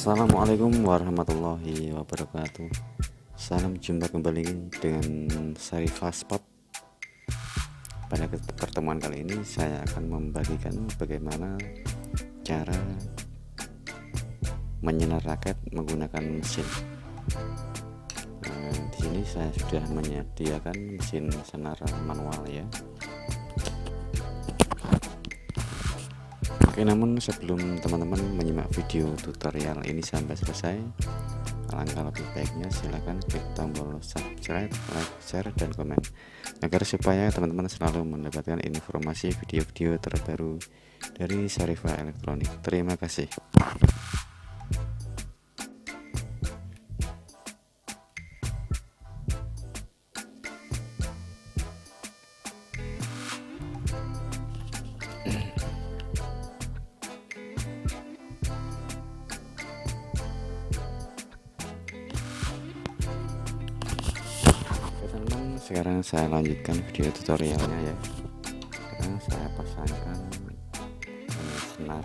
Assalamualaikum warahmatullahi wabarakatuh. Salam jumpa kembali dengan saya Spot. Pada pertemuan kali ini saya akan membagikan bagaimana cara menyenar raket menggunakan mesin. Di sini saya sudah menyediakan mesin senar manual ya. Oke, namun sebelum teman-teman menyimak video tutorial ini sampai selesai, alangkah lebih baiknya silahkan klik tombol subscribe, like, share, dan komen agar supaya teman-teman selalu mendapatkan informasi video-video terbaru dari Syarifah Elektronik. Terima kasih. Sekarang saya lanjutkan video tutorialnya ya. Sekarang saya pasangkan senar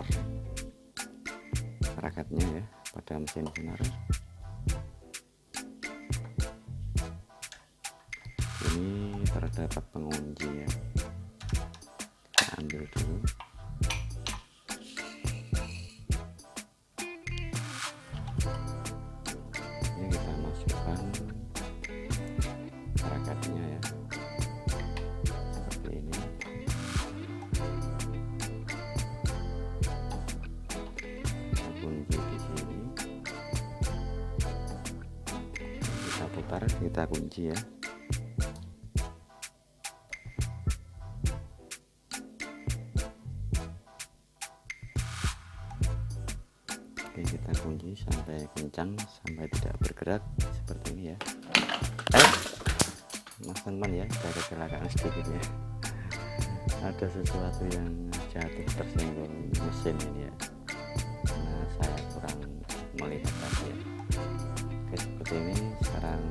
raketnya ya pada mesin senar. Ini terdapat pengunci ya. Kita ambil dulu. Ini kita masukkan raketnya ya, seperti ini. Kita kunci di sini, kita putar, kita kunci ya. Oke, kita kunci sampai kencang, sampai tidak bergerak seperti ini ya. Mas teman ya, ada kecelakaan sedikit ya, ada sesuatu yang jatuh tersinggung mesin ini ya, karena saya kurang melihat tadi ya. Oke, seperti ini. Sekarang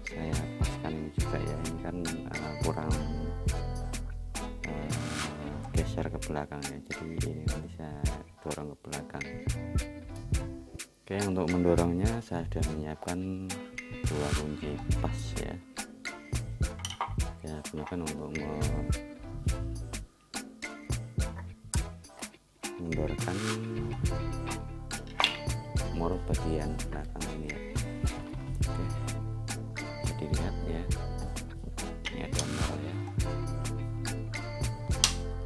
saya paskan ini juga ya, ini kan kurang geser ke belakang ya, jadi ini nanti saya dorong ke belakang. Oke, untuk mendorongnya saya sudah menyiapkan dua kunci pas ya. Gunakan untuk mendorongkan mor bagian belakang ini ya. Oke, jadi lihat ya, ini ada mor ya.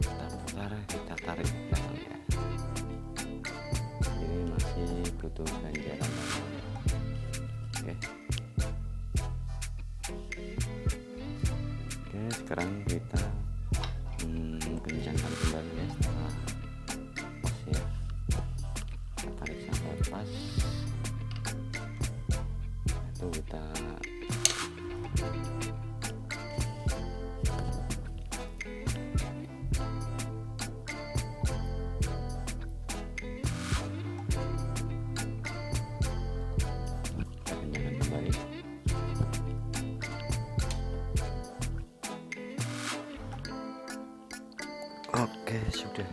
Kita putar, kita tarik ke belakang ya. Ini masih butuh ganjaran. Oke. Sekarang kita kencangkan kembali ya, setelah pas ya, kita tarik sampai pas, itu kita kencangkan kembali. Oke, sudah.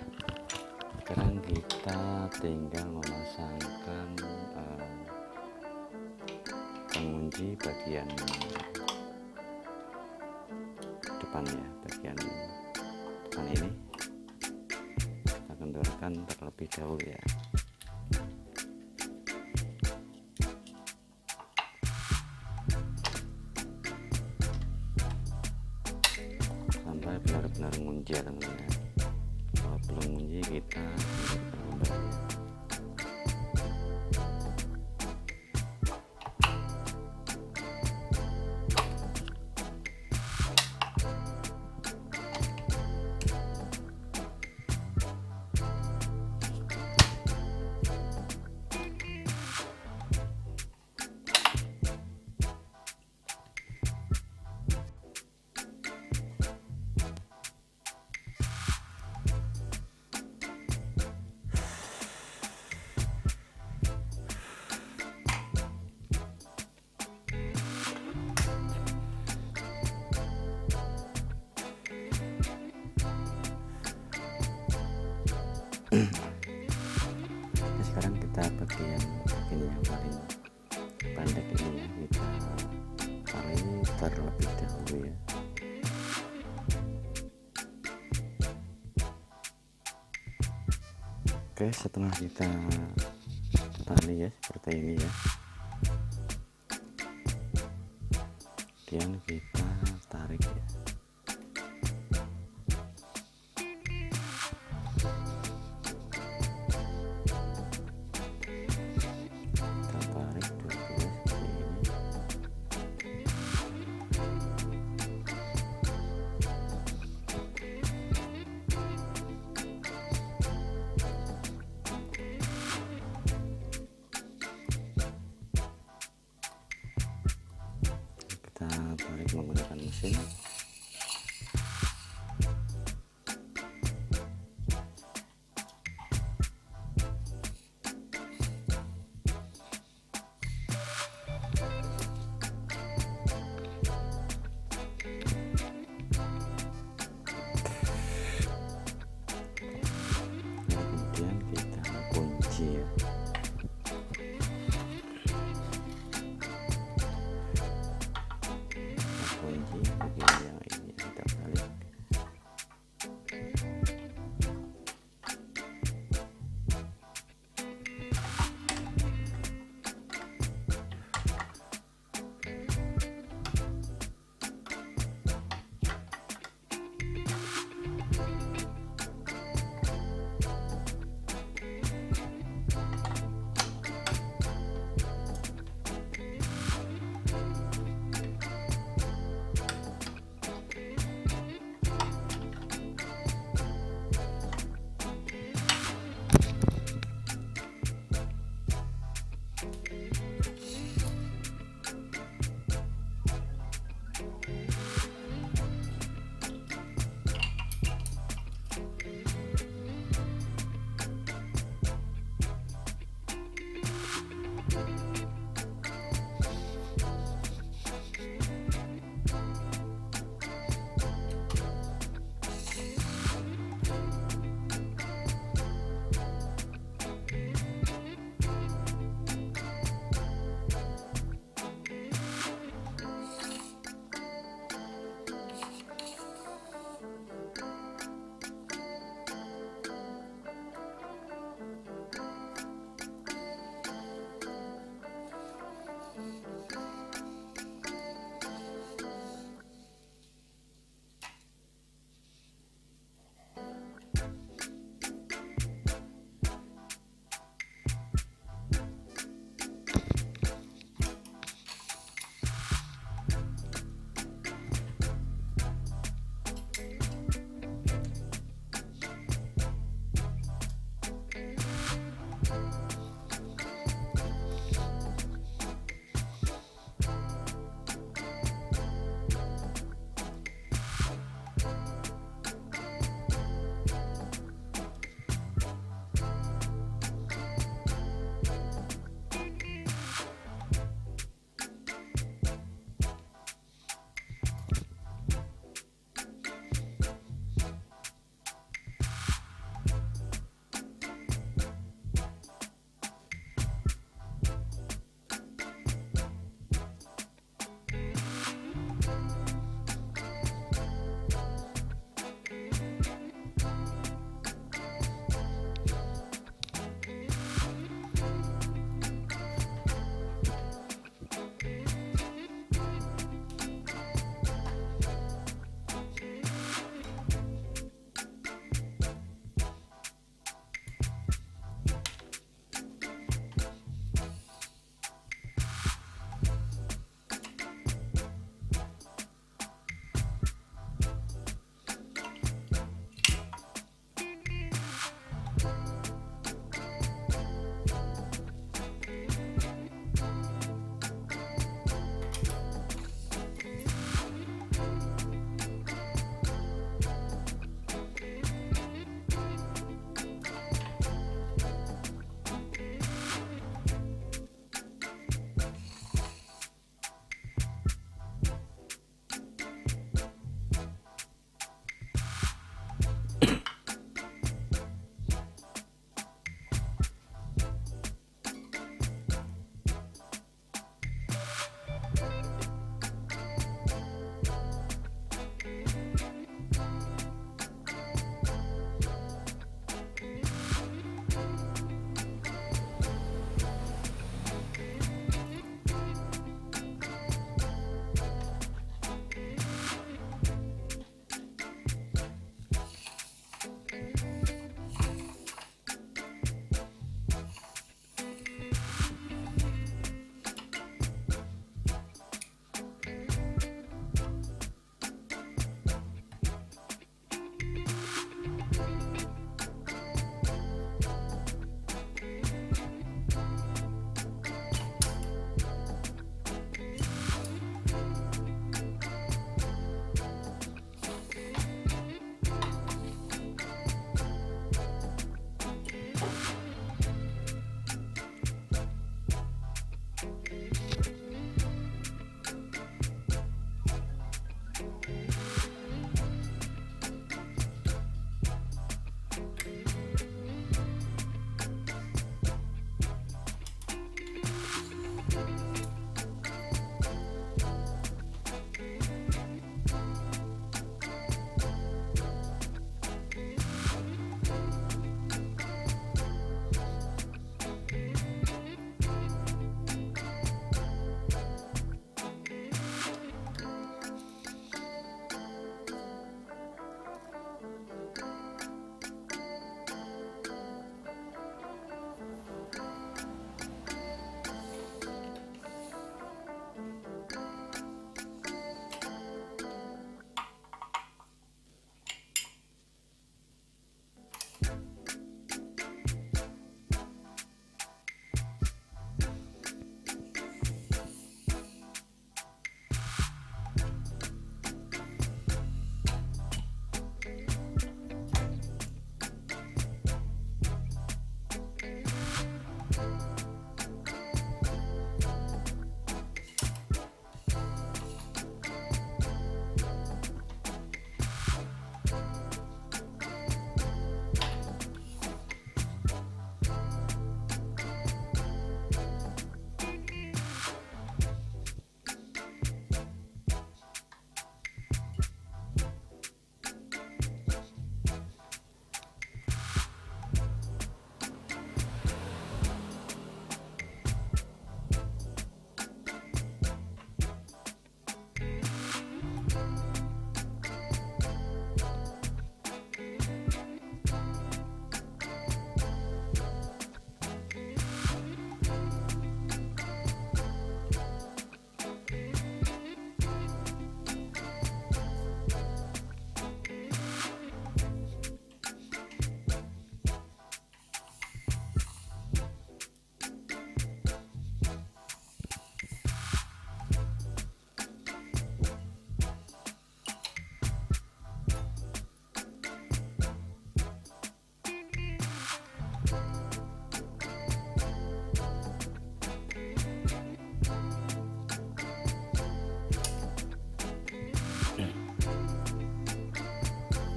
Sekarang kita tinggal memasangkan pengunci bagian depan ya, bagian depan ini kita kendorkan terlebih dahulu ya. Sampai benar-benar ngunci ya teman-teman. Kalau belum ngunci kita kembali. terlebih dahulu ya. Oke, setelah kita tali ya seperti ini ya, kemudian kita tarik ya. Kita tarik dulu seperti ini. Kita tarik menggunakan mesin. Kemudian kita kunci ya. Kunci bagian yang ini kita balik.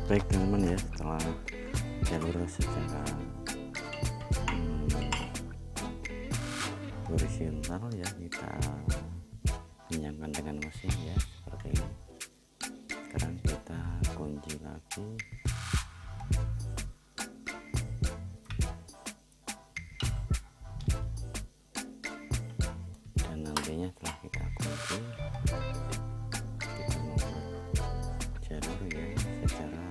Baik teman-teman ya, setelah jalur secara horizontal ya, kita pinjamkan dengan mesin ya, seperti ini. Sekarang kita kunci lagi, dan nantinya setelah kita kunci, kita membuat jalur ya secara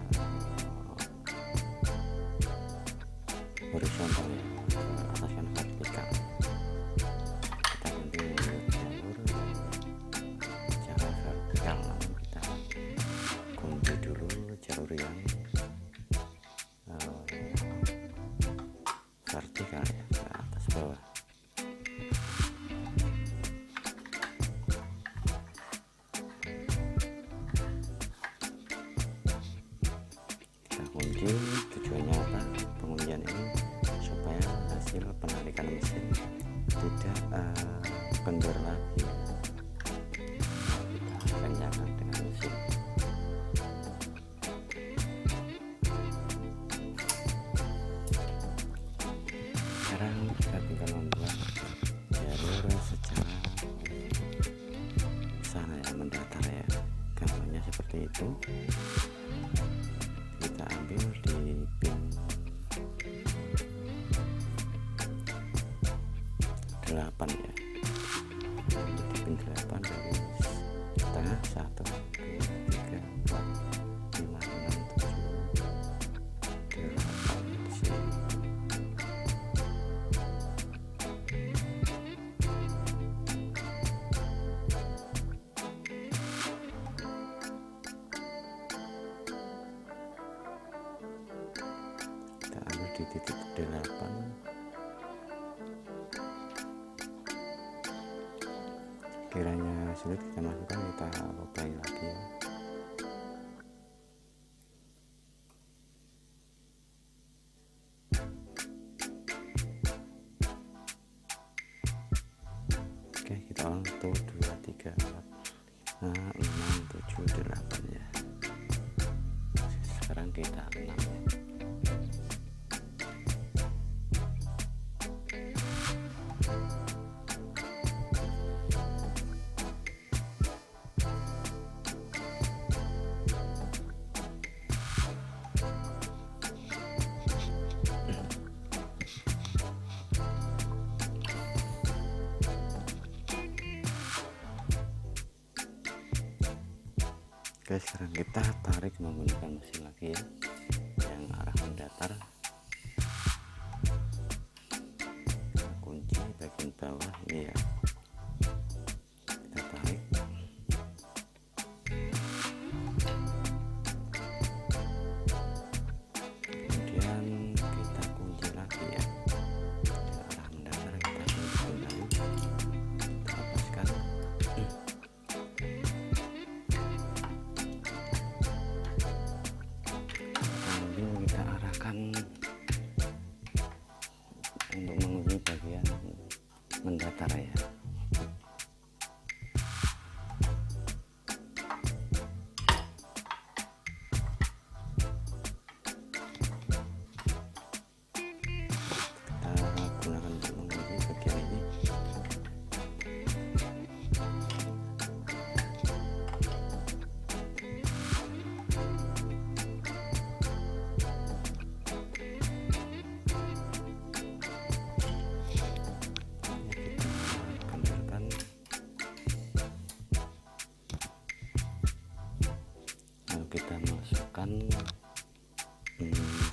horizontal ya, atas kan vertikal. Kita nanti membuat jalur secara vertikal, namun kita kunci dulu jalur yang vertikal ya, ke atas bawah. Kita kunci, tujuannya apa? Penguncian ini supaya hasil penarikan mesin tidak kendor lagi. Kita kencangkan dengan mesin. Sekarang kita tinggal membuat jalur secara sana ya, mendatar ya, gambarnya seperti itu. Kita ambil di pin 8 ya, di pin 8 dari tengah 1 2 3 4 5 6 7 8 di sini. Kita ambil di titik 8. Kiranya sulit kita masukkan, kita lupai lagi ya. Oke, kita ulang 1 2 3 4 5 6 7 8 ya. Sekarang kita 6 ya. Oke, sekarang kita tarik menggunakan mesin lagi ya, yang arah mendatar. Kita kunci bagian bawah ini ya, kita tarik. Kemudian kita kunci lagi ya, yang arah mendatar. Kita kunci kembali, kita lepaskan. Kita arahkan untuk mengunci bagian mendatar ya. Kita gunakan untuk mengunci bagian ini. Kita masukkan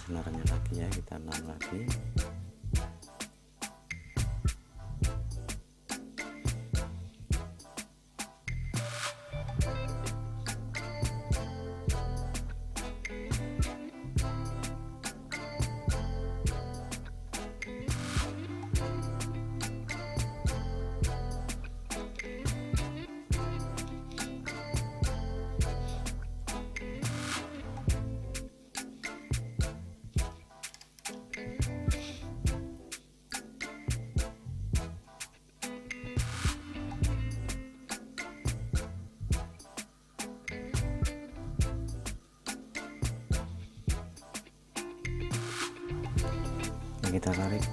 senarnya lagi ya, kita enam lagi. kita tarik.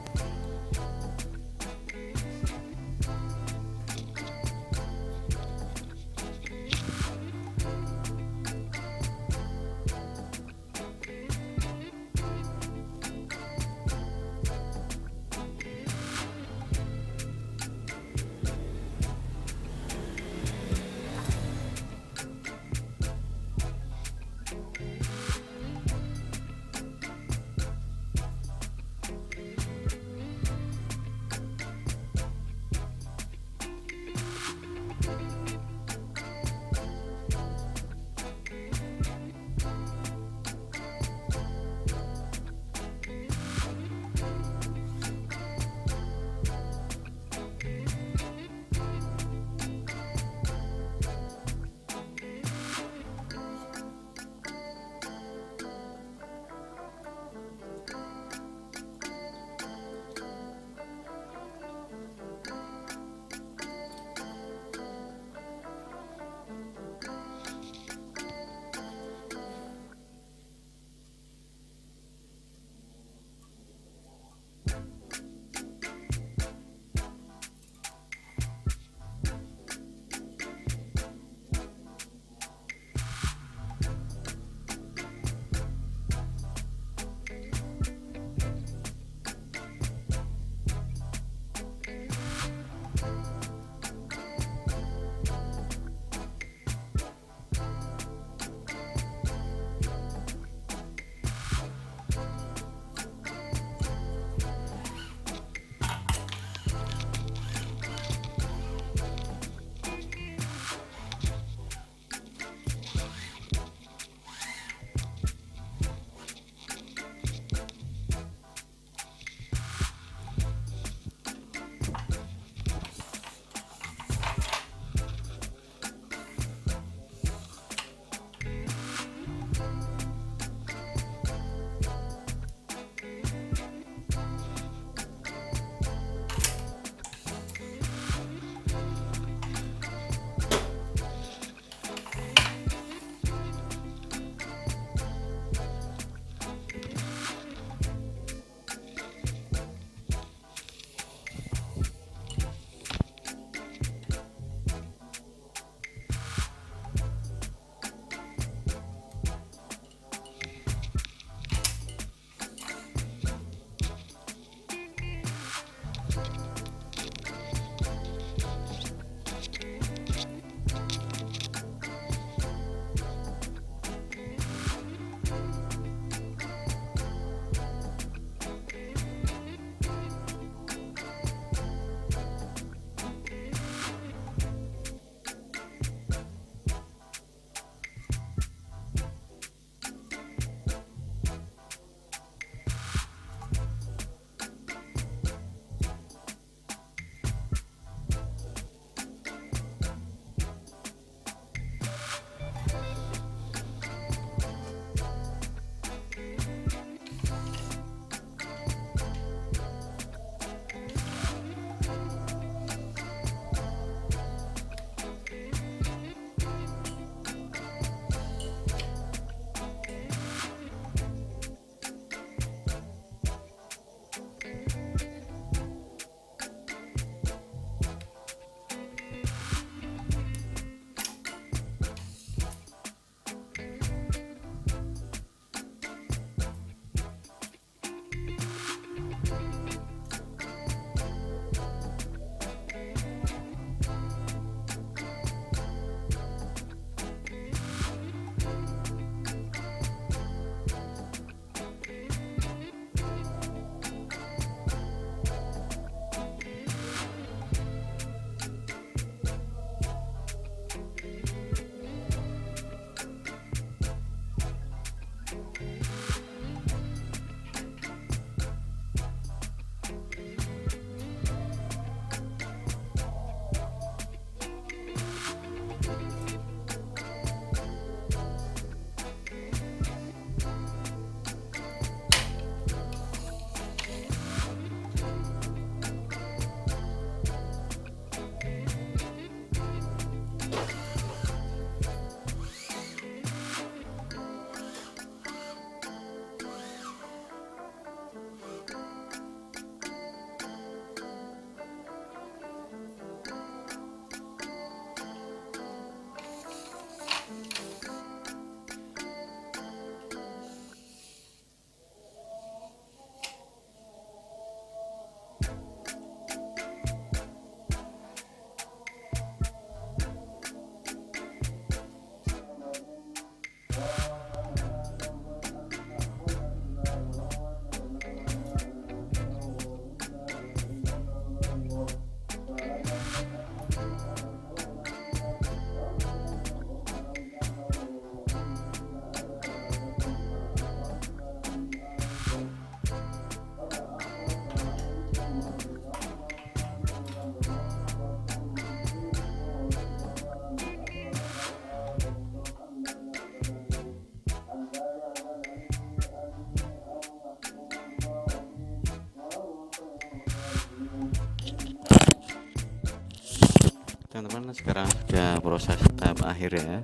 Sekarang sudah proses tahap akhir ya,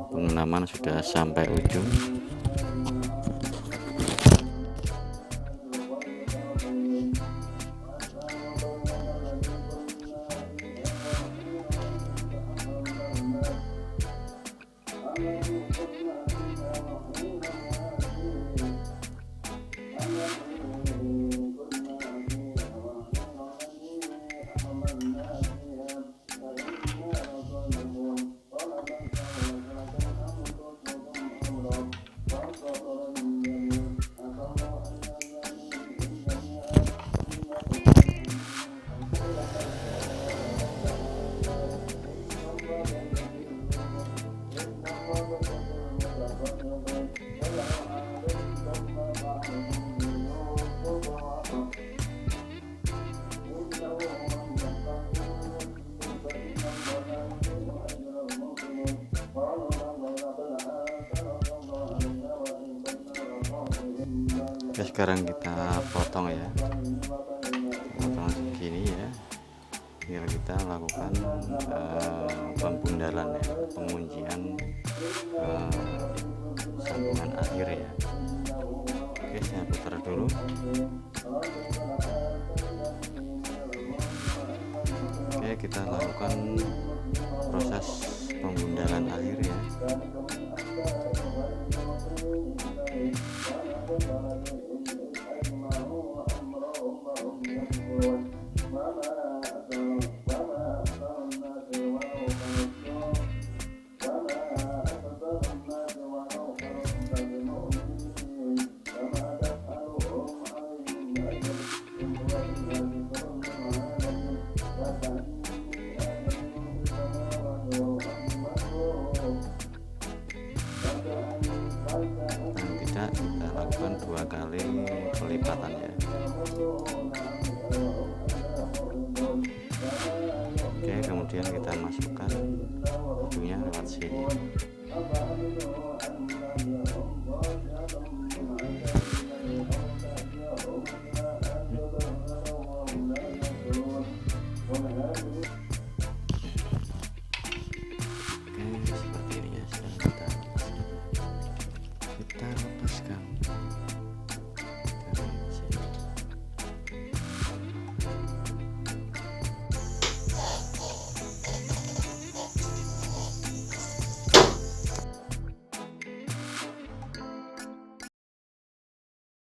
pengenaman sudah sampai ujung. Oke, sekarang kita potong ya, potong segini ya, biar kita lakukan pembundalan ya, penguncian sambungan akhir ya. Oke, saya putar dulu. Oke, kita lakukan proses pembundalan akhir ya. Kita lakukan 2 kali pelipatan ya. Oke, kemudian kita masukkan ujungnya lewat sini.